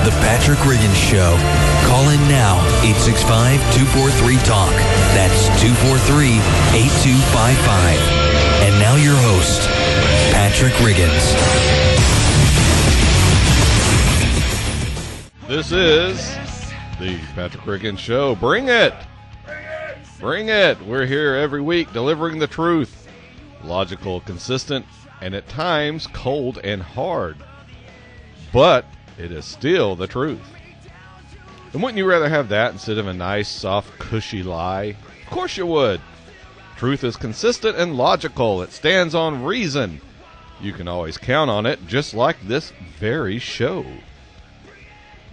The Patrick Reagan Show. Call in now, 865-243-TALK. That's 243-8255. And now your host, Patrick Riggins. This is the Patrick Reagan Show. Bring it! Bring it! We're here every week delivering the truth. Logical, consistent, and at times cold and hard. But it is still the truth. And wouldn't you rather have that instead of a nice, soft, cushy lie? Of course you would. Truth is consistent and logical. It stands on reason. You can always count on it, just like this very show.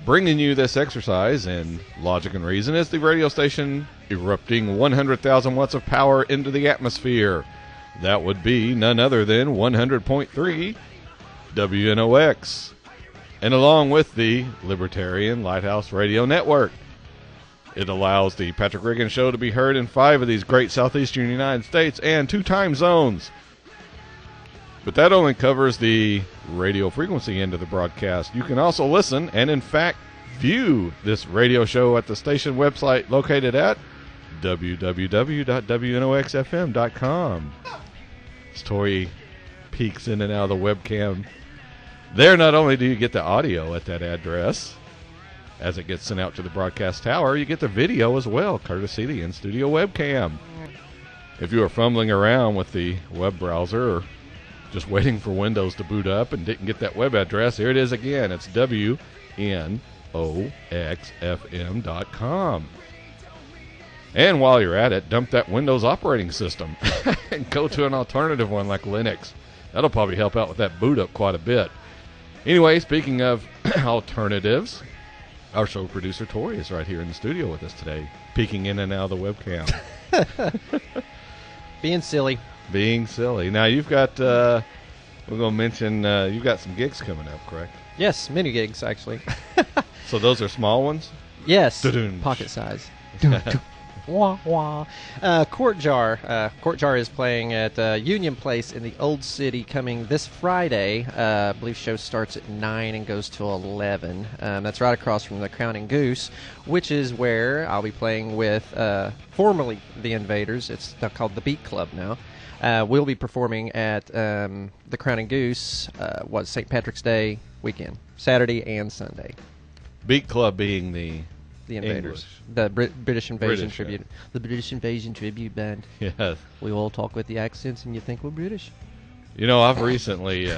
Bringing you this exercise in logic and reason is the radio station erupting 100,000 watts of power into the atmosphere. That would be none other than 100.3 WNOX. And along with the Libertarian Lighthouse Radio Network. It allows the Patrick Reagan Show to be heard in 5 of these great southeastern United States and 2 time zones. But that only covers the radio frequency end of the broadcast. You can also listen and, in fact, view this radio show at the station website located at www.wnoxfm.com. As Tori peeks in and out of the webcam, there not only do you get the audio at that address, as it gets sent out to the broadcast tower, you get the video as well, courtesy of the in-studio webcam. If you are fumbling around with the web browser or just waiting for Windows to boot up and didn't get that web address, here it is again. It's wnoxfm.com. And while you're at it, dump that Windows operating system and go to an alternative one like Linux. That'll probably help out with that boot up quite a bit. Anyway, speaking of alternatives, our show producer Tori is right here in the studio with us today, peeking in and out of the webcam. Being silly. Being silly. Now, you've got, we're going to mention, you've got some gigs coming up, correct? Yes, mini gigs, actually. So those are small ones? Yes, Da-dun. pocket size. Wah, wah. Court Jar. Court Jar is playing at Union Place in the Old City coming this Friday. I believe the show starts at 9 and goes till 11. That's right across from the Crown and Goose, which is where I'll be playing with formerly the Invaders. It's called the Beat Club now. We'll be performing at the Crown and Goose, St. Patrick's Day weekend, Saturday and Sunday. Beat Club being the Invaders, English. the British Invasion British, tribute, the British Invasion tribute band. Yes. We all talk with the accents, and you think we're British. You know, I've recently,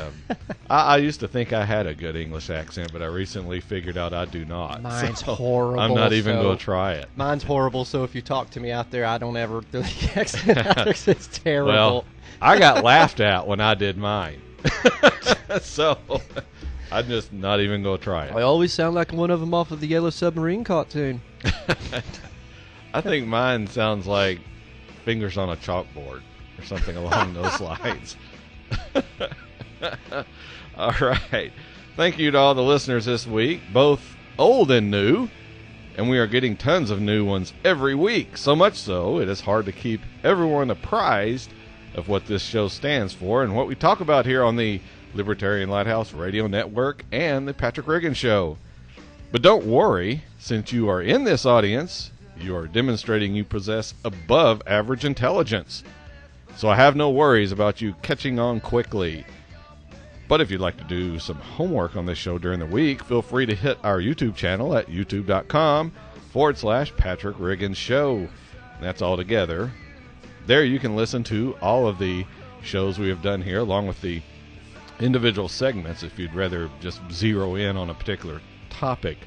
I used to think I had a good English accent, but I recently figured out I do not. Mine's horrible. I'm not even going to try it. Mine's horrible, so if you talk to me out there, I don't ever do the accent out there. It's terrible. Well, I got laughed at when I did mine. So I'm just not even going to try it. I always sound like one of them off of the Yellow Submarine cartoon. I think mine sounds like fingers on a chalkboard or something along those lines. All right. Thank you to all the listeners this week, both old and new. And we are getting tons of new ones every week. So much so, it is hard to keep everyone apprised of what this show stands for and what we talk about here on the Libertarian Lighthouse Radio Network and the Patrick Reagan Show. But don't worry, since you are in this audience, you are demonstrating you possess above average intelligence. So I have no worries about you catching on quickly. But if you'd like to do some homework on this show during the week, feel free to hit our YouTube channel at youtube.com/Patrick Reagan Show. And that's all together. There you can listen to all of the shows we have done here, along with the individual segments if you'd rather just zero in on a particular topic.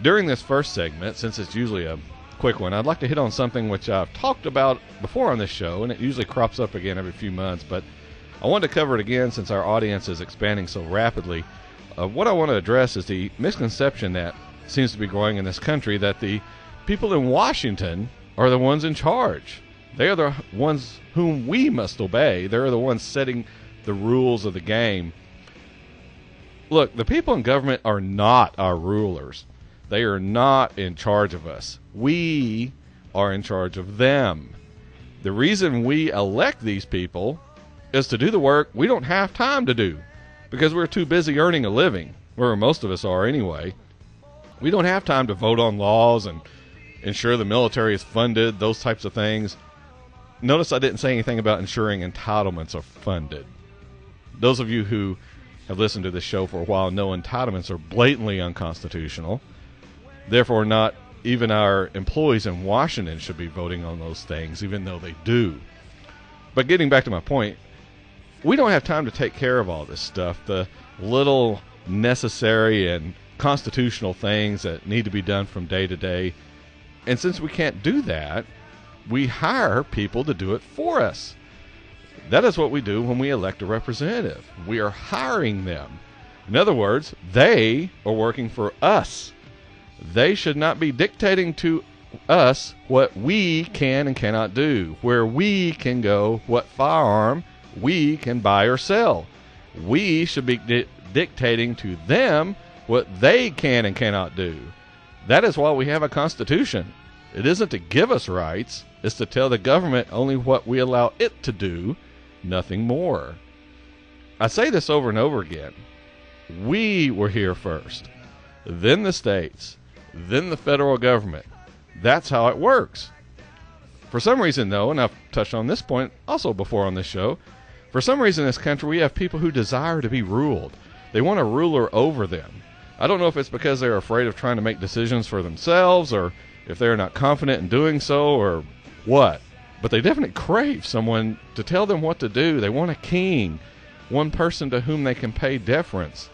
During this first segment, since it's usually a quick one, I'd like to hit on something which I've talked about before on this show, and it usually crops up again every few months, but I wanted to cover it again since our audience is expanding so rapidly. What I want to address is the misconception that seems to be growing in this country that the people in Washington are the ones in charge. They are the ones whom we must obey. They're the ones setting the rules of the game. Look, the people in government are not our rulers. They are not in charge of us. We are in charge of them. The reason we elect these people is to do the work we don't have time to do because we're too busy earning a living, where most of us are anyway. We don't have time to vote on laws and ensure the military is funded, those types of things. Notice I didn't say anything about ensuring entitlements are funded. Those of you who have listened to this show for a while know entitlements are blatantly unconstitutional. Therefore, not even our employees in Washington should be voting on those things, even though they do. But getting back to my point, we don't have time to take care of all this stuff, the little necessary and constitutional things that need to be done from day to day. And since we can't do that, we hire people to do it for us. That is what we do when we elect a representative. We are hiring them. In other words, they are working for us. They should not be dictating to us what we can and cannot do, where we can go, what firearm we can buy or sell. We should be dictating to them what they can and cannot do. That is why we have a constitution. It isn't to give us rights. It's to tell the government only what we allow it to do, nothing more. I say this over and over again. We were here first, then the states, then the federal government. That's how it works. For some reason, though, and I've touched on this point also before on this show, for some reason in this country we have people who desire to be ruled. They want a ruler over them. I don't know if it's because they're afraid of trying to make decisions for themselves, or if they're not confident in doing so, or what. But they definitely crave someone to tell them what to do. They want a king, one person to whom they can pay deference.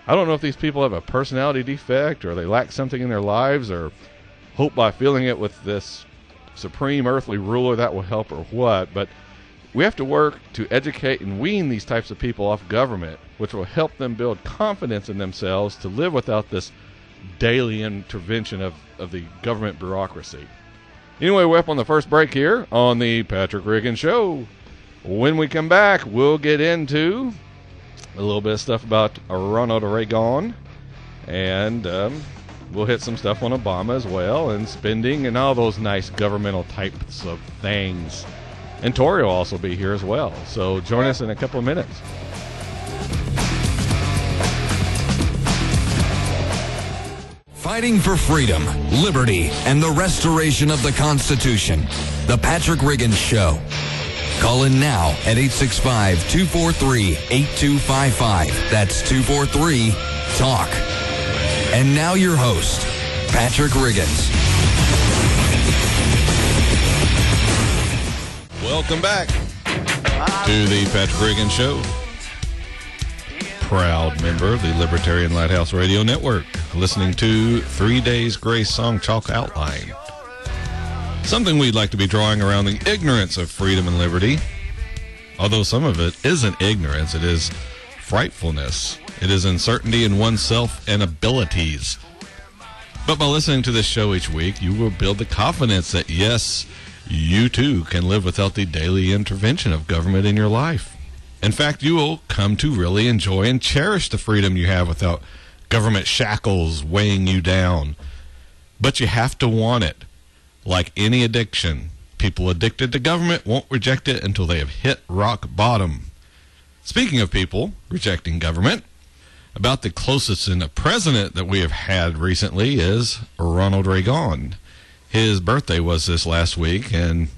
I don't know if these people have a personality defect, or they lack something in their lives, or hope by filling it with this supreme earthly ruler that will help, or what. But we have to work to educate and wean these types of people off government, which will help them build confidence in themselves to live without this daily intervention of the government bureaucracy. Anyway, we're up on the first break here on the Patrick Reagan Show. When we come back, we'll get into a little bit of stuff about Ronald Reagan, and we'll hit some stuff on Obama as well, and spending and all those nice governmental types of things. And Tori will also be here as well. So join us in a couple of minutes. Fighting for freedom, liberty, and the restoration of the Constitution. The Patrick Reagan Show. Call in now at 865-243-8255. That's 243-TALK. And now your host, Patrick Riggins. Welcome back to the Patrick Reagan Show. Proud member of the Libertarian Lighthouse Radio Network, listening to 3 Days Grace Song Chalk Outline. Something we'd like to be drawing around the ignorance of freedom and liberty. Although some of it isn't ignorance, it is frightfulness. It is uncertainty in oneself and abilities. But by listening to this show each week, you will build the confidence that, yes, you too can live without the daily intervention of government in your life. In fact, you will come to really enjoy and cherish the freedom you have without government shackles weighing you down. But you have to want it. Like any addiction, people addicted to government won't reject it until they have hit rock bottom. Speaking of people rejecting government, about the closest in a president that we have had recently is Ronald Reagan. His birthday was this last week, and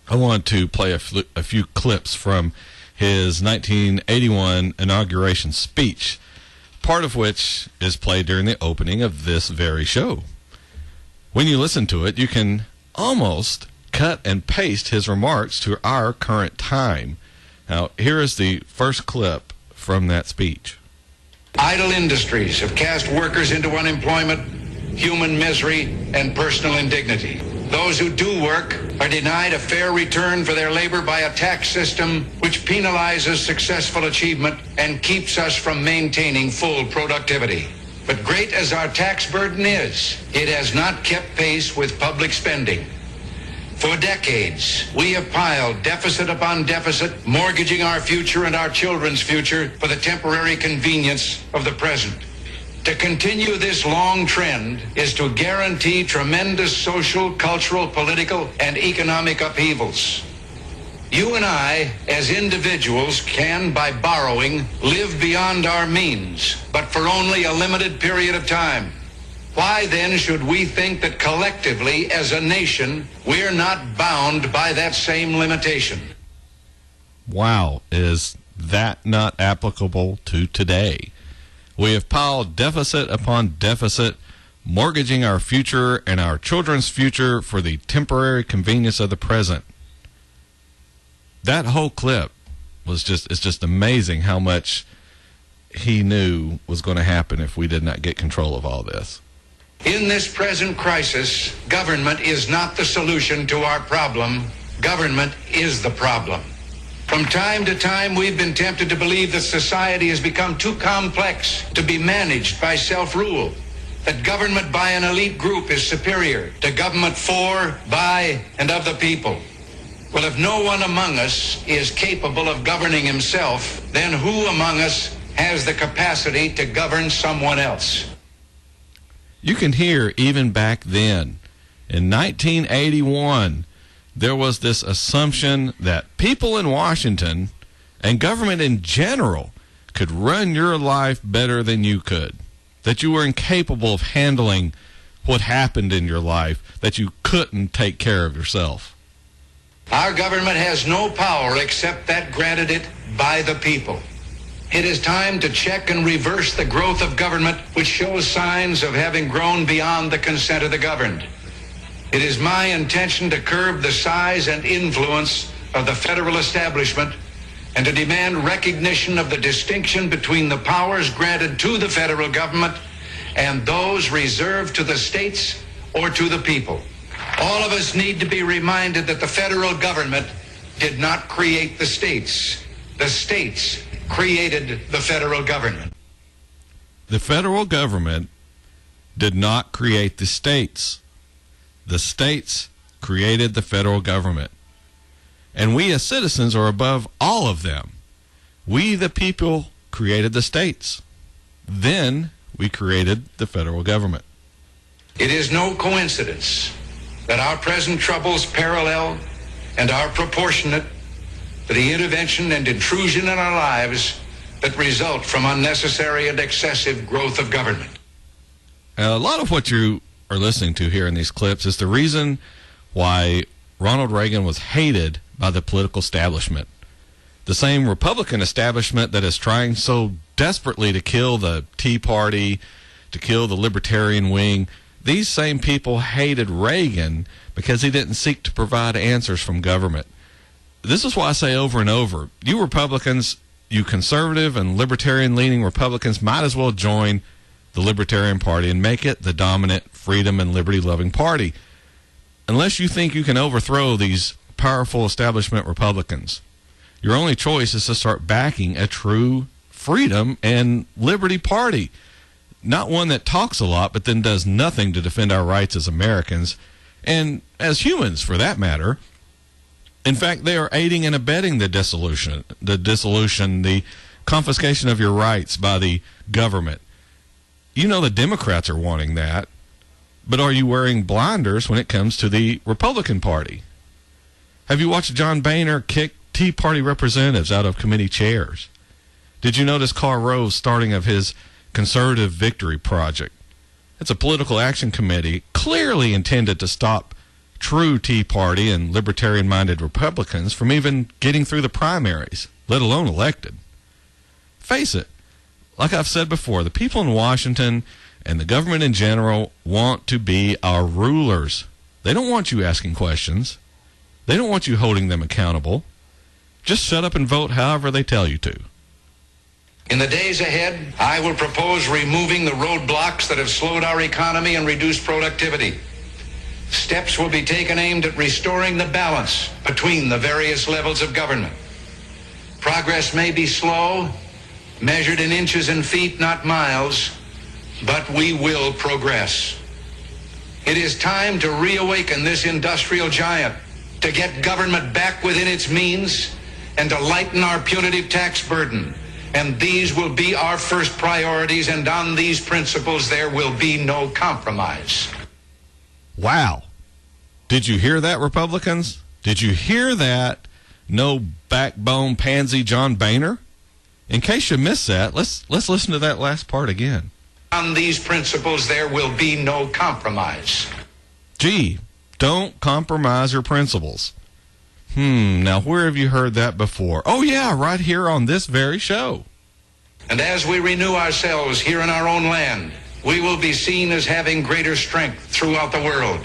I wanted to play a few clips from his 1981 inauguration speech, part of which is played during the opening of this very show. When you listen to it, you can almost cut and paste his remarks to our current time. Now, here is the first clip from that speech. Idle industries have cast workers into unemployment, human misery, and personal indignity. Those who do work are denied a fair return for their labor by a tax system which penalizes successful achievement and keeps us from maintaining full productivity. But great as our tax burden is, it has not kept pace with public spending. For decades, we have piled deficit upon deficit, mortgaging our future and our children's future for the temporary convenience of the present. To continue this long trend is to guarantee tremendous social, cultural, political, and economic upheavals. You and I, as individuals, can, by borrowing, live beyond our means, but for only a limited period of time. Why then should we think that collectively as a nation we're not bound by that same limitation? Wow, is that not applicable to today? We have piled deficit upon deficit, mortgaging our future and our children's future for the temporary convenience of the present. That whole clip was it's just amazing how much he knew was going to happen if we did not get control of all this. In this present crisis, government is not the solution to our problem. Government is the problem. From time to time, we've been tempted to believe that society has become too complex to be managed by self-rule, that government by an elite group is superior to government for, by, and of the people. Well, if no one among us is capable of governing himself, then who among us has the capacity to govern someone else? You can hear even back then, in 1981, there was this assumption that people in Washington and government in general could run your life better than you could, that you were incapable of handling what happened in your life, that you couldn't take care of yourself. Our government has no power except that granted it by the people. It is time to check and reverse the growth of government, which shows signs of having grown beyond the consent of the governed. It is my intention to curb the size and influence of the federal establishment and to demand recognition of the distinction between the powers granted to the federal government and those reserved to the states or to the people. All of us need to be reminded that the federal government did not create the states. The states created the federal government. The federal government did not create the states. The states created the federal government. And we as citizens are above all of them. We, the people, created the states. Then we created the federal government. It is no coincidence that our present troubles parallel and are proportionate to the intervention and intrusion in our lives that result from unnecessary and excessive growth of government. A lot of what you are listening to here in these clips is the reason why Ronald Reagan was hated by the political establishment. The same Republican establishment that is trying so desperately to kill the Tea Party, to kill the libertarian wing, these same people hated Reagan because he didn't seek to provide answers from government. This is why I say over and over, you Republicans, you conservative and libertarian-leaning Republicans might as well join the Libertarian Party and make it the dominant freedom and liberty-loving party, unless you think you can overthrow these powerful establishment Republicans. Your only choice is to start backing a true freedom and liberty party, not one that talks a lot but then does nothing to defend our rights as Americans and as humans, for that matter. In fact, they are aiding and abetting the dissolution, the confiscation of your rights by the government. You know the Democrats are wanting that, but are you wearing blinders when it comes to the Republican Party? Have you watched John Boehner kick Tea Party representatives out of committee chairs? Did you notice Karl Rove's starting of his Conservative Victory Project? It's a political action committee clearly intended to stop true Tea Party and libertarian-minded Republicans from even getting through the primaries, let alone elected. Face it, like I've said before, the people in Washington and the government in general want to be our rulers. They don't want you asking questions. They don't want you holding them accountable. Just shut up and vote however they tell you to. In the days ahead, I will propose removing the roadblocks that have slowed our economy and reduced productivity. Steps will be taken aimed at restoring the balance between the various levels of government. Progress may be slow, measured in inches and feet, not miles, but we will progress. It is time to reawaken this industrial giant, to get government back within its means, and to lighten our punitive tax burden. And these will be our first priorities, and on these principles there will be no compromise. Wow. Did you hear that, Republicans? Did you hear that? No backbone pansy John Boehner? In case you missed that, let's listen to that last part again. On these principles, there will be no compromise. Gee, don't compromise your principles. Now where have you heard that before? Oh yeah, right here on this very show. And as we renew ourselves here in our own land, we will be seen as having greater strength throughout the world.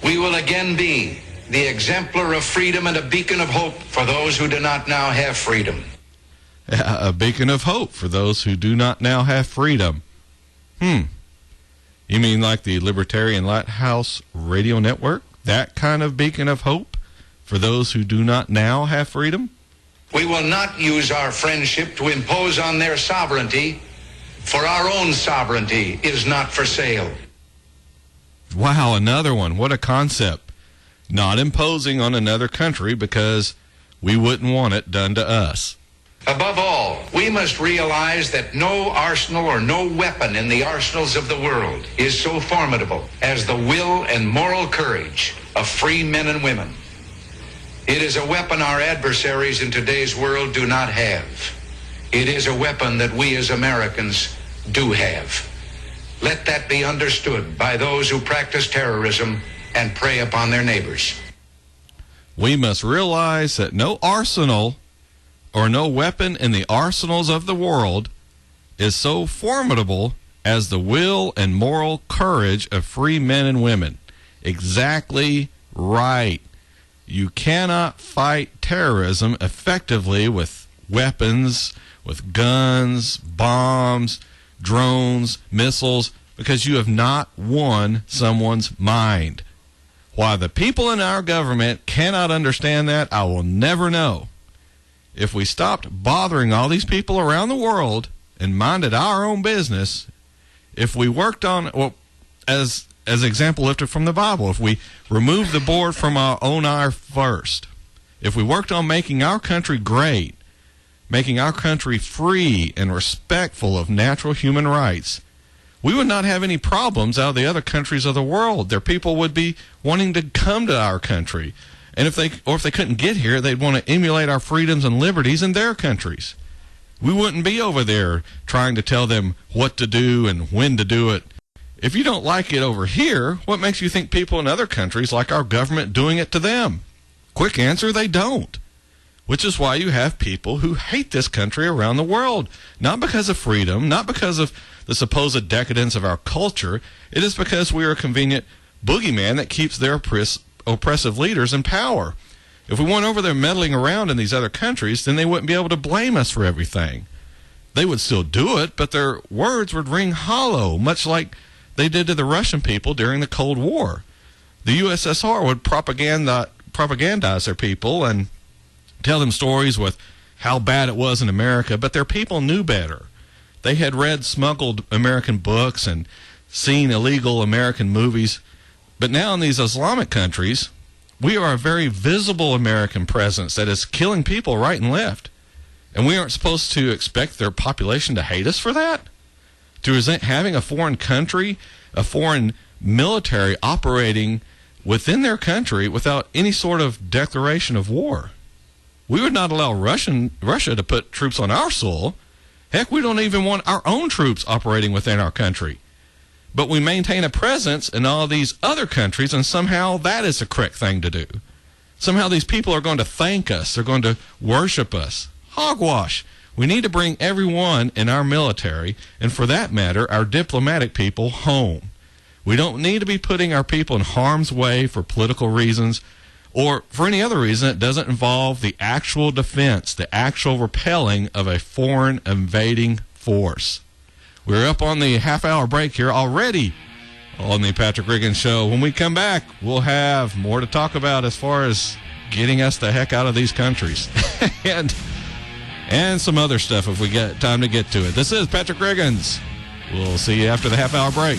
We will again be the exemplar of freedom and a beacon of hope for those who do not now have freedom. A beacon of hope for those who do not now have freedom. You mean like the Libertarian Lighthouse Radio Network? That kind of beacon of hope for those who do not now have freedom? We will not use our friendship to impose on their sovereignty, for our own sovereignty is not for sale. Wow, another one. What a concept. Not imposing on another country because we wouldn't want it done to us. Above all, we must realize that no arsenal or no weapon in the arsenals of the world is so formidable as the will and moral courage of free men and women. It is a weapon our adversaries in today's world do not have. It is a weapon that we as Americans do have. Let that be understood by those who practice terrorism and prey upon their neighbors. We must realize that no arsenal or no weapon in the arsenals of the world is so formidable as the will and moral courage of free men and women. Exactly right. You cannot fight terrorism effectively with weapons, with guns, bombs, drones, missiles, because you have not won someone's mind. Why the people in our government cannot understand that, I will never know. If we stopped bothering all these people around the world and minded our own business, if we worked on, well, as example lifted from the Bible, if we removed the board from our own eye first, if we worked on making our country great, making our country free and respectful of natural human rights, we would not have any problems out of the other countries of the world. Their people would be wanting to come to our country. And if they couldn't get here, they'd want to emulate our freedoms and liberties in their countries. We wouldn't be over there trying to tell them what to do and when to do it. If you don't like it over here, what makes you think people in other countries like our government doing it to them? Quick answer, they don't. Which is why you have people who hate this country around the world. Not because of freedom, not because of the supposed decadence of our culture. It is because we are a convenient boogeyman that keeps their oppressive leaders in power. If we weren't over there meddling around in these other countries, then they wouldn't be able to blame us for everything. They would still do it, but their words would ring hollow, much like they did to the Russian people during the Cold War. The U.S.S.R. would propagandize their people and tell them stories with how bad it was in America, but their people knew better. They had read smuggled American books and seen illegal American movies. But now in these Islamic countries, we are a very visible American presence that is killing people right and left. And we aren't supposed to expect their population to hate us for that? To resent having a foreign country, a foreign military operating within their country without any sort of declaration of war. We would not allow Russia to put troops on our soil. Heck, we don't even want our own troops operating within our country. But we maintain a presence in all these other countries, and somehow that is the correct thing to do. Somehow these people are going to thank us. They're going to worship us. Hogwash. We need to bring everyone in our military, and for that matter, our diplomatic people, home. We don't need to be putting our people in harm's way for political reasons or for any other reason that doesn't involve the actual defense, the actual repelling of a foreign invading force. We're up on the half-hour break here already on the Patrick Reagan Show. When we come back, we'll have more to talk about as far as getting us the heck out of these countries. and some other stuff if we get time to get to it. This is Patrick Reagan's. We'll see you after the half-hour break.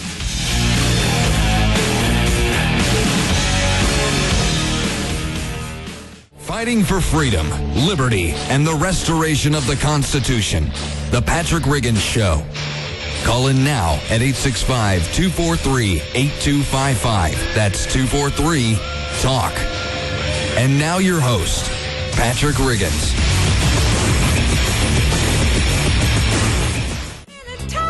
Fighting for freedom, liberty, and the restoration of the Constitution. The Patrick Reagan Show. Call in now at 865-243-8255. That's 243-TALK. And now your host, Patrick Riggins.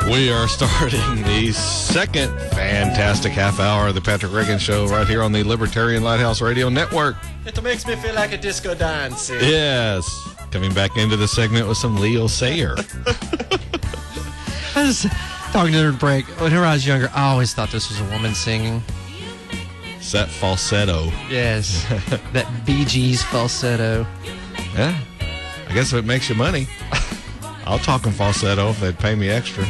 We are starting the second fantastic half hour of the Patrick Reagan Show right here on the Libertarian Lighthouse Radio Network. It makes me feel like a disco dance. Yes. Coming back into the segment with some Leo Sayer. I was talking to her break. Whenever I was younger, I always thought this was a woman singing. It's that falsetto. Yes. That Bee Gees falsetto. Yeah. I guess if it makes you money. I'll talk in falsetto if they'd pay me extra.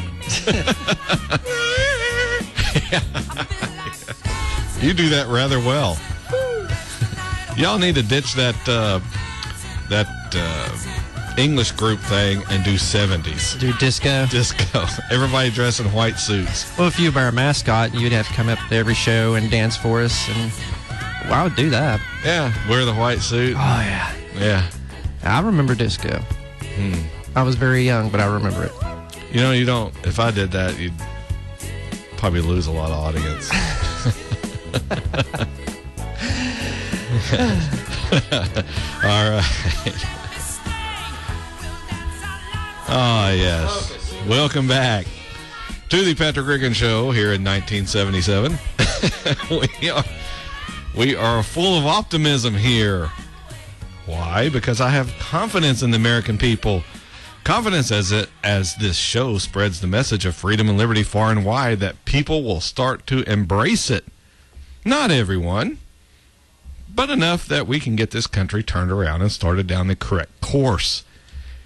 You do that rather well. Y'all need to ditch that English group thing and do 70s. Do disco? Disco. Everybody dressed in white suits. Well, if you were our mascot, you'd have to come up to every show and dance for us, and well, I would do that. Yeah, wear the white suit. Oh, yeah. Yeah. I remember disco. I was very young, but I remember it. You know, you don't. If I did that, you'd probably lose a lot of audience. All right. Oh, yes. Welcome back to the Patrick Reagan Show here in 1977. We are full of optimism here. Why? Because I have confidence in the American people. Confidence as this show spreads the message of freedom and liberty far and wide, that people will start to embrace it. Not everyone, but enough that we can get this country turned around and started down the correct course,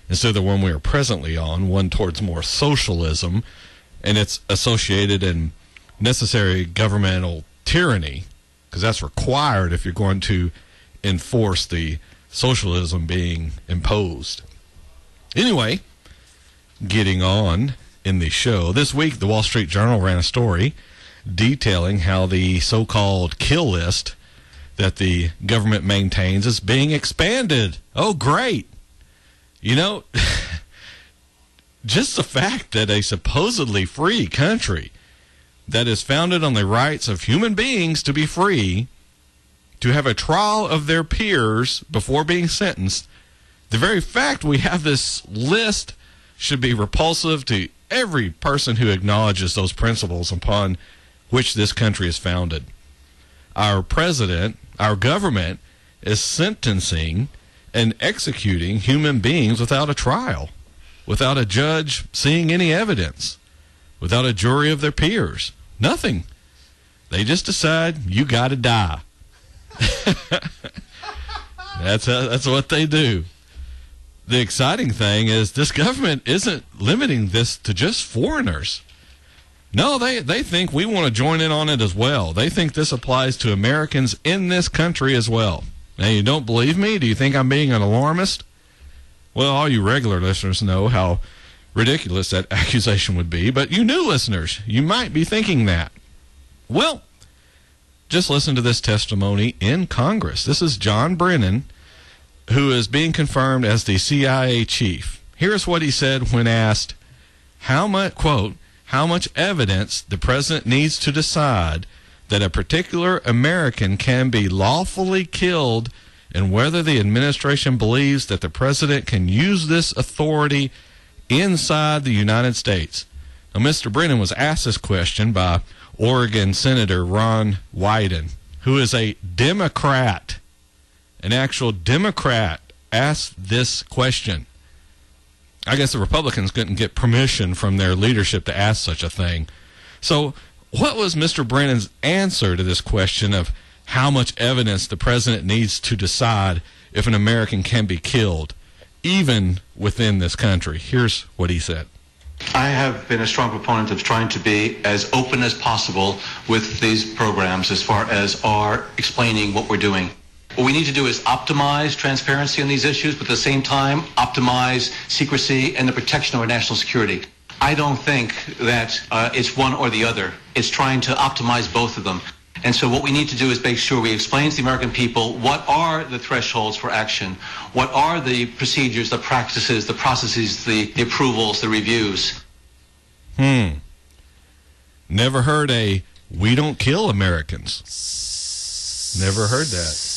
instead of the one we are presently on, one towards more socialism and its associated and necessary governmental tyranny, because that's required if you're going to enforce the socialism being imposed. Anyway, getting on in the show. This week, the Wall Street Journal ran a story detailing how the so-called kill list that the government maintains is being expanded. Oh, great. You know, just the fact that a supposedly free country that is founded on the rights of human beings to be free, to have a trial of their peers before being sentenced, the very fact we have this list should be repulsive to every person who acknowledges those principles upon which this country is founded. Our president, our government, is sentencing and executing human beings without a trial, without a judge seeing any evidence, without a jury of their peers. Nothing. They just decide you got to die. That's what they do. The exciting thing is this government isn't limiting this to just foreigners. No, they think we want to join in on it as well. They think this applies to Americans in this country as well. Now, you don't believe me? Do you think I'm being an alarmist? Well, all you regular listeners know how ridiculous that accusation would be, but you new listeners, you might be thinking that. Well, just listen to this testimony in Congress. This is John Brennan, who is being confirmed as the CIA chief. Here's what he said when asked how much evidence the president needs to decide that a particular American can be lawfully killed, and whether the administration believes that the president can use this authority inside the United States. Now, Mr. Brennan was asked this question by Oregon Senator Ron Wyden, who is a Democrat. An actual Democrat asked this question. I guess the Republicans couldn't get permission from their leadership to ask such a thing. So what was Mr. Brennan's answer to this question of how much evidence the president needs to decide if an American can be killed, even within this country? Here's what he said. I have been a strong proponent of trying to be as open as possible with these programs as far as our explaining what we're doing. What we need to do is optimize transparency on these issues, but at the same time, optimize secrecy and the protection of our national security. I don't think that it's one or the other. It's trying to optimize both of them. And so what we need to do is make sure we explain to the American people what are the thresholds for action, what are the procedures, the practices, the processes, the approvals, the reviews. Never heard a "we don't kill Americans." Never heard that.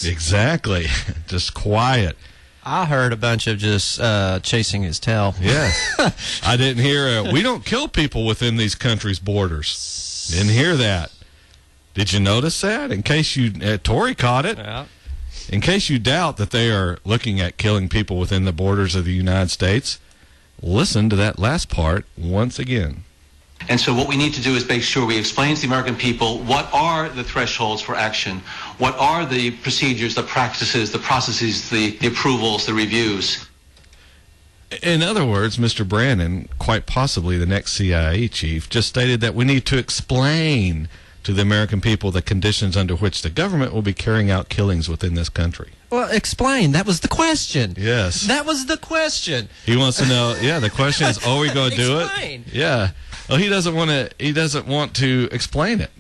Exactly. Just quiet. I heard a bunch of just chasing his tail. Yes. I didn't hear, we don't kill people within these countries' borders. Didn't hear that. Did you notice that? In case you, Tory caught it. Yeah. In case you doubt that they are looking at killing people within the borders of the United States, listen to that last part once again. And so what we need to do is make sure we explain to the American people what are the thresholds for action, what are the procedures, the practices, the processes, the approvals, the reviews. In other words, Mr. Brannon, quite possibly the next CIA chief, just stated that we need to explain to the American people the conditions under which the government will be carrying out killings within this country. Well, explain. That was the question. Yes. That was the question. He wants to know, the question is, are we going to do Explain. it? Yeah. Well, he doesn't want to explain it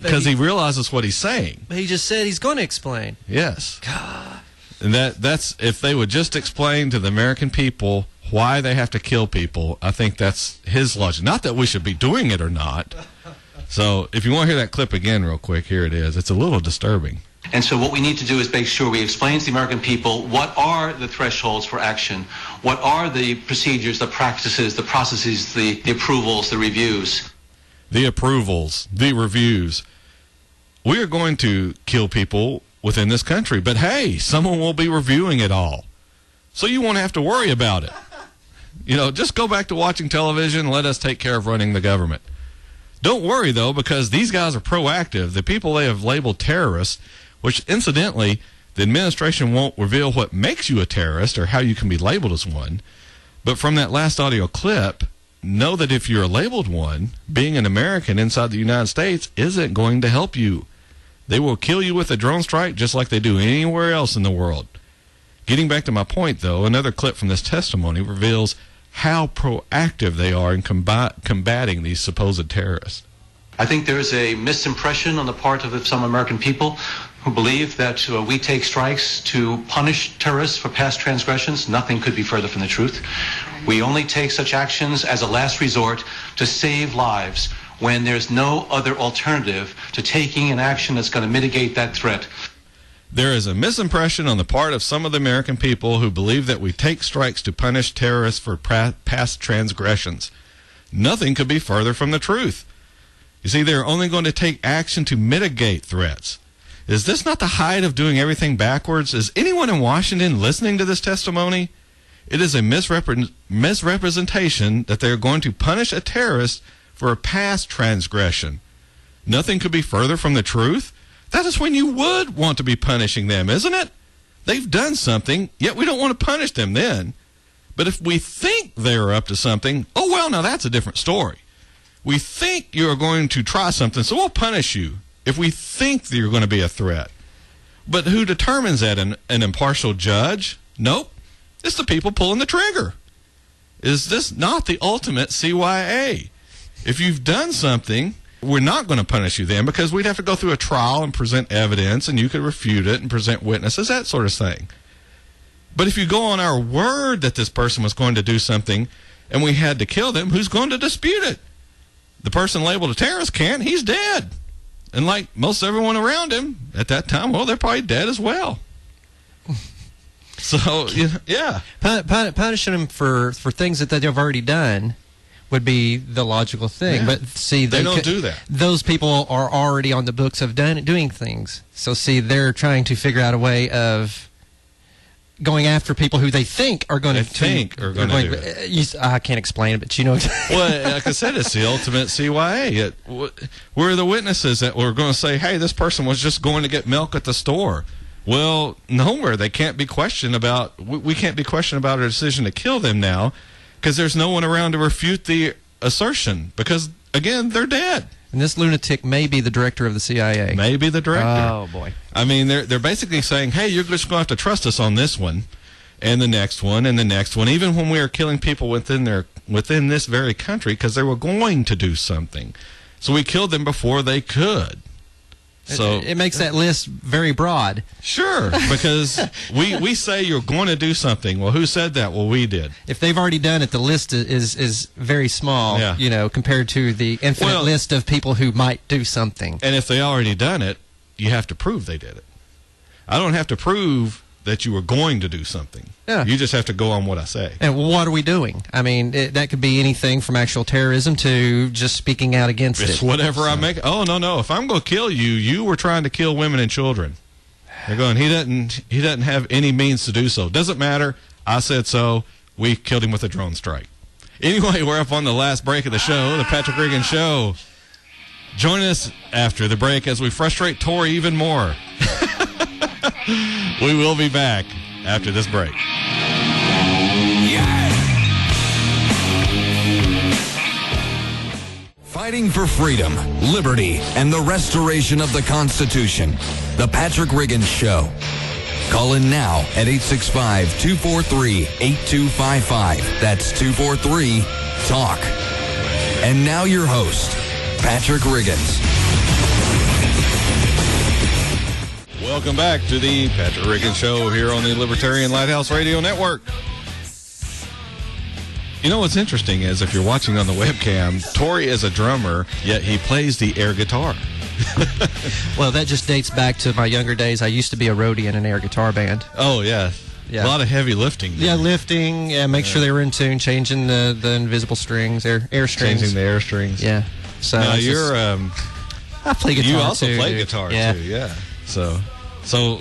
because he realizes what he's saying. But he just said he's going to explain. Yes. God. And that's if they would just explain to the American people why they have to kill people, I think that's his logic. Not that we should be doing it or not. So if you want to hear that clip again real quick, here it is. It's a little disturbing. And so what we need to do is make sure we explain to the American people what are the thresholds for action, what are the procedures, the practices, the processes, the approvals, the reviews. The approvals, the reviews. We are going to kill people within this country, but hey, someone will be reviewing it all. So you won't have to worry about it. Just go back to watching television and let us take care of running the government. Don't worry, though, because these guys are proactive. The people they have labeled terrorists, which, incidentally, the administration won't reveal what makes you a terrorist or how you can be labeled as one. But from that last audio clip, know that if you're labeled one, being an American inside the United States isn't going to help you. They will kill you with a drone strike just like they do anywhere else in the world. Getting back to my point, though, another clip from this testimony reveals how proactive they are in combating these supposed terrorists. I think there's a misimpression on the part of some American people who believe that we take strikes to punish terrorists for past transgressions. Nothing could be further from the truth. We only take such actions as a last resort to save lives when there's no other alternative to taking an action that's going to mitigate that threat. There is a misimpression on the part of some of the American people who believe that we take strikes to punish terrorists for past transgressions. Nothing could be further from the truth. You see, they're only going to take action to mitigate threats. Is this not the height of doing everything backwards? Is anyone in Washington listening to this testimony? It is a misrepresentation that they are going to punish a terrorist for a past transgression. Nothing could be further from the truth. That is when you would want to be punishing them, isn't it? They've done something, yet we don't want to punish them then. But if we think they're up to something, oh, well, now that's a different story. We think you're going to try something, so we'll punish you if we think that you're going to be a threat. But who determines that? An impartial judge? Nope. It's the people pulling the trigger. Is this not the ultimate CYA? If you've done something, we're not going to punish you then because we'd have to go through a trial and present evidence, and you could refute it and present witnesses, that sort of thing. But if you go on our word that this person was going to do something and we had to kill them, who's going to dispute it? The person labeled a terrorist can't. He's dead. And like most everyone around him at that time, well, they're probably dead as well. So, yeah. Punishing them for things that they've already done would be the logical thing. Yeah. But see, they don't do that. Those people are already on the books of doing things. So see, they're trying to figure out a way of going after people who they think are going to do it. I can't explain it, but you know. Well, like I said, it's the ultimate CYA. We're the witnesses that we're going to say, hey, this person was just going to get milk at the store. Well, nowhere. They can't be questioned about. We can't be questioned about our decision to kill them now because there's no one around to refute the assertion because, again, they're dead. And this lunatic may be the director of the CIA. Maybe the director. Oh, boy. I mean, they're basically saying, hey, you're just going to have to trust us on this one and the next one and the next one, even when we are killing people within this very country because they were going to do something. So we killed them before they could. So it makes that list very broad. Sure, because we say you're going to do something. Well, who said that? Well, we did. If they've already done it, the list is very small, compared to the infinite list of people who might do something. And if they already done it, you have to prove they did it. I don't have to prove that you were going to do something. Yeah. You just have to go on what I say. And what are we doing? I mean, that could be anything from actual terrorism to just speaking out against It's it. whatever I make. Oh, no. If I'm going to kill you, you were trying to kill women and children. They're going, he doesn't have any means to do so. Doesn't matter. I said so. We killed him with a drone strike. Anyway, we're up on the last break of the show, the Patrick Reagan Show. Join us after the break as we frustrate Tori even more. We will be back after this break. Fighting for freedom, liberty, and the restoration of the Constitution. The Patrick Reagan Show. Call in now at 865-243-8255. That's 243-TALK. And now your host, Patrick Riggins. Welcome back to the Patrick Reagan Show here on the Libertarian Lighthouse Radio Network. You know what's interesting is if you're watching on the webcam, Tori is a drummer, yet he plays the air guitar. Well, that just dates back to my younger days. I used to be a roadie in an air guitar band. Oh, yeah. A lot of heavy lifting. Yeah, lifting. Yeah, make sure they were in tune, changing the invisible strings, air strings. Changing the air strings. Yeah. So now you're... I play guitar, you also too, play dude. guitar, too, yeah. So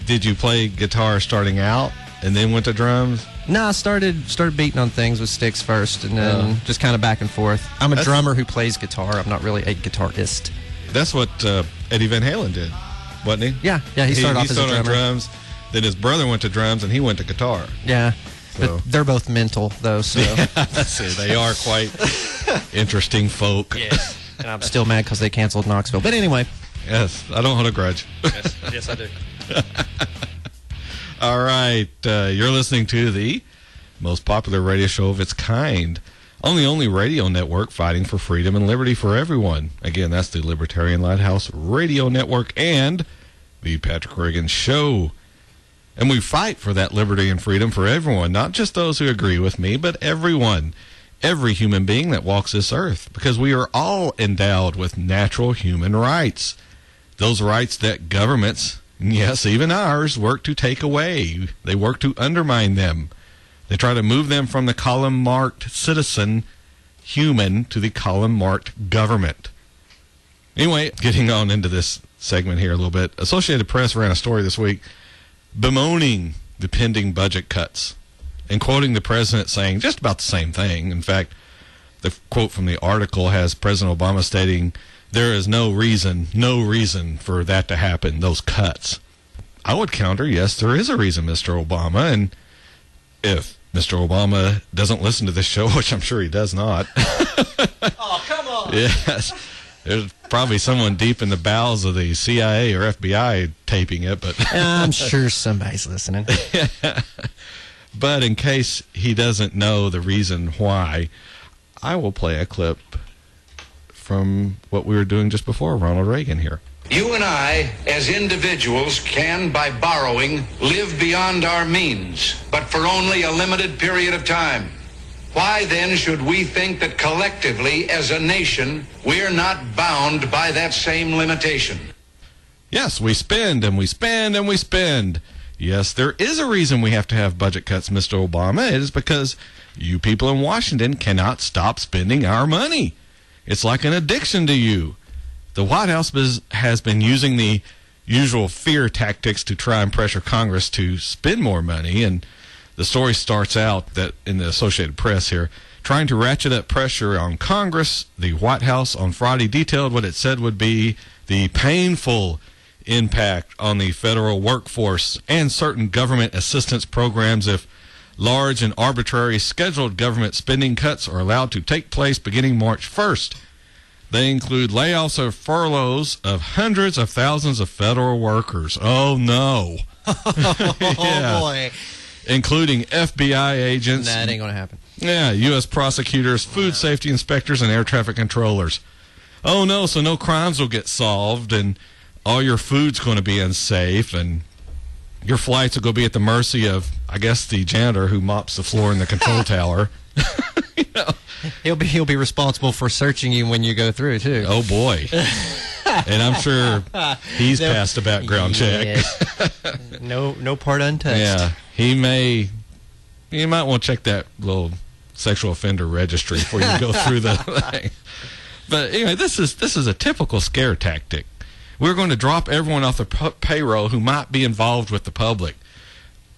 did you play guitar starting out and then went to drums? No, I started beating on things with sticks first, and then just kind of back and forth. I'm a drummer who plays guitar. I'm not really a guitarist. That's what Eddie Van Halen did, wasn't he? Yeah. He started off as a drummer. On drums, then his brother went to drums, and he went to guitar. Yeah. So. But they're both mental, though, so... They are quite interesting folk. Yes. And I'm still mad because they canceled Knoxville. But anyway... Yes, I don't hold a grudge. Yes, I do. All right, you're listening to the most popular radio show of its kind on the only radio network fighting for freedom and liberty for everyone. Again, that's the Libertarian Lighthouse Radio Network and the Patrick Reagan Show. And we fight for that liberty and freedom for everyone, not just those who agree with me, but everyone. Every human being that walks this earth, because we are all endowed with natural human rights. Those rights that governments, yes, even ours, work to take away. They work to undermine them. They try to move them from the column-marked citizen, human, to the column-marked government. Anyway, getting on into this segment here a little bit, Associated Press ran a story this week bemoaning the pending budget cuts and quoting the president saying just about the same thing. In fact, the quote from the article has President Obama stating, there is no reason for that to happen, those cuts. I would counter, yes, there is a reason, Mr. Obama, and if Mr. Obama doesn't listen to this show, which I'm sure he does not. Oh, come on! Yes, there's probably someone deep in the bowels of the CIA or FBI taping it, but I'm sure somebody's listening. But in case he doesn't know the reason why, I will play a clip from what we were doing just before, Ronald Reagan here. You and I, as individuals, can, by borrowing, live beyond our means, but for only a limited period of time. Why then should we think that collectively, as a nation, we're not bound by that same limitation? Yes, we spend and we spend and we spend. Yes, there is a reason we have to have budget cuts, Mr. Obama. It is because you people in Washington cannot stop spending our money. It's like an addiction to you. The White House has been using the usual fear tactics to try and pressure Congress to spend more money, and the story starts out that in the Associated Press here, trying to ratchet up pressure on Congress. The White House on Friday detailed what it said would be the painful impact on the federal workforce and certain government assistance programs if large and arbitrary scheduled government spending cuts are allowed to take place beginning March 1st. They include layoffs or furloughs of hundreds of thousands of federal workers. Oh, no. Oh, boy. Including FBI agents. That ain't going to happen. Yeah, U.S. prosecutors, food safety inspectors, and air traffic controllers. Oh, no, so no crimes will get solved, and all your food's going to be unsafe, and your flights will go be at the mercy of, I guess, the janitor who mops the floor in the control tower. You know. He'll be responsible for searching you when you go through, too. Oh, boy. And I'm sure he's passed a background check. Yes. No part untouched. Yeah, you might want to check that little sexual offender registry before you go through the thing. But anyway, this is a typical scare tactic. We're going to drop everyone off the payroll who might be involved with the public.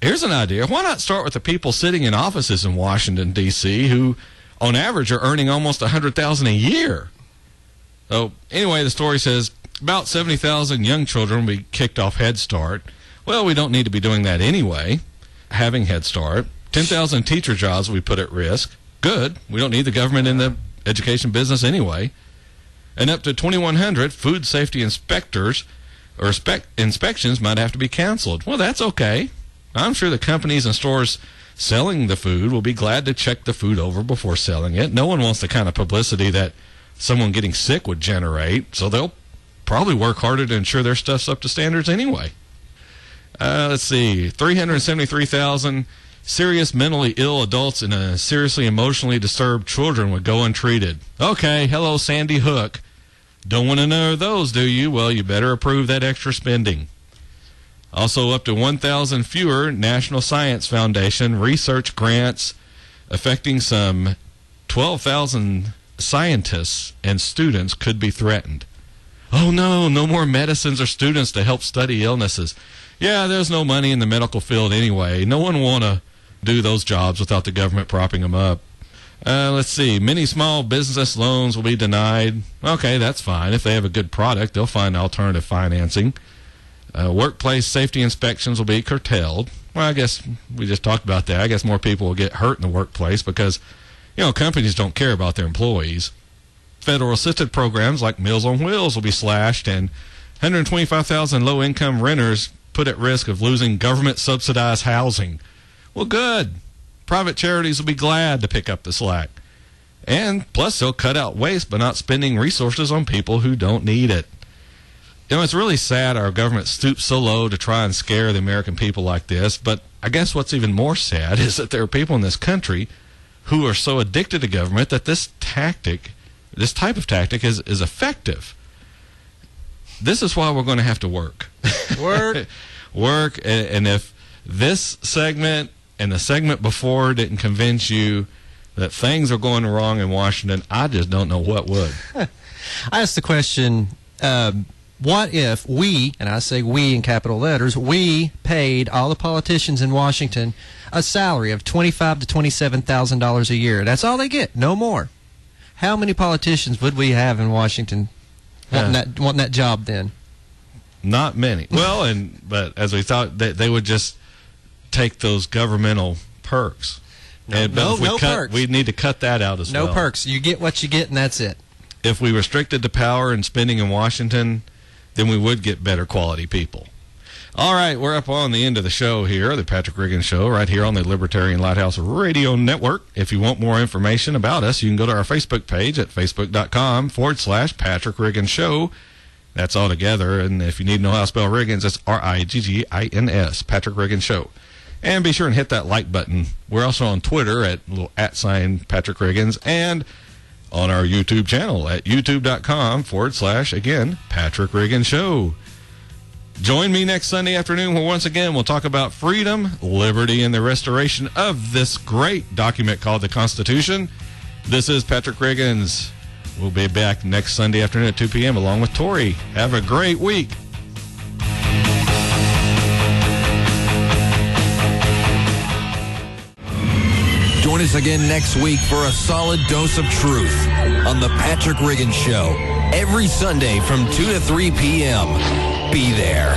Here's an idea. Why not start with the people sitting in offices in Washington, D.C., who, on average, are earning almost $100,000 a year? So, anyway, the story says about 70,000 young children will be kicked off Head Start. Well, we don't need to be doing that anyway, having Head Start. 10,000 teacher jobs will be put at risk. Good. We don't need the government in the education business anyway. And up to 2,100 food safety inspectors or inspections might have to be canceled. Well, that's okay. I'm sure the companies and stores selling the food will be glad to check the food over before selling it. No one wants the kind of publicity that someone getting sick would generate, so they'll probably work harder to ensure their stuff's up to standards anyway. Let's see, 373,000 serious mentally ill adults and seriously emotionally disturbed children would go untreated. Okay, hello Sandy Hook. Don't want to know those, do you? Well, you better approve that extra spending. Also, up to 1,000 fewer National Science Foundation research grants affecting some 12,000 scientists and students could be threatened. Oh no, no more medicines or students to help study illnesses. Yeah, there's no money in the medical field anyway. No one want to do those jobs without the government propping them up. Let's see. Many small business loans will be denied. Okay, that's fine. If they have a good product, they'll find alternative financing. Workplace safety inspections will be curtailed. Well, I guess we just talked about that. I guess more people will get hurt in the workplace because, companies don't care about their employees. Federal assisted programs like Meals on Wheels will be slashed, and 125,000 low-income renters put at risk of losing government-subsidized housing. Well, good. Private charities will be glad to pick up the slack. And plus, they'll cut out waste by not spending resources on people who don't need it. It's really sad our government stoops so low to try and scare the American people like this, but I guess what's even more sad is that there are people in this country who are so addicted to government that this type of tactic is effective. This is why we're going to have to work. Work, and if this segment and the segment before didn't convince you that things are going wrong in Washington, I just don't know what would. I asked the question, what if we, and I say we in capital letters, we paid all the politicians in Washington a salary of $25,000 to $27,000 a year? That's all they get, no more. How many politicians would we have in Washington wanting that job then? Not many. Well, but as we thought, they would just take those governmental perks. No perks. We'd need to cut that out as well. No perks. You get what you get, and that's it. If we restricted the power and spending in Washington, then we would get better quality people. All right, we're up on the end of the show here, the Patrick Reagan Show, right here on the Libertarian Lighthouse Radio Network. If you want more information about us, you can go to our Facebook page at facebook.com/Patrick Reagan Show. That's all together. And if you need to know how to spell Riggins, it's Riggins, Patrick Reagan Show. And be sure and hit that like button. We're also on Twitter at @Patrick Riggins and on our YouTube channel at youtube.com/again, Patrick Reagan Show. Join me next Sunday afternoon where once again we'll talk about freedom, liberty, and the restoration of this great document called the Constitution. This is Patrick Riggins. We'll be back next Sunday afternoon at 2 p.m. along with Tori. Have a great week. Join us again next week for a solid dose of truth on the Patrick Reagan Show every Sunday from 2 to 3 p.m. Be there.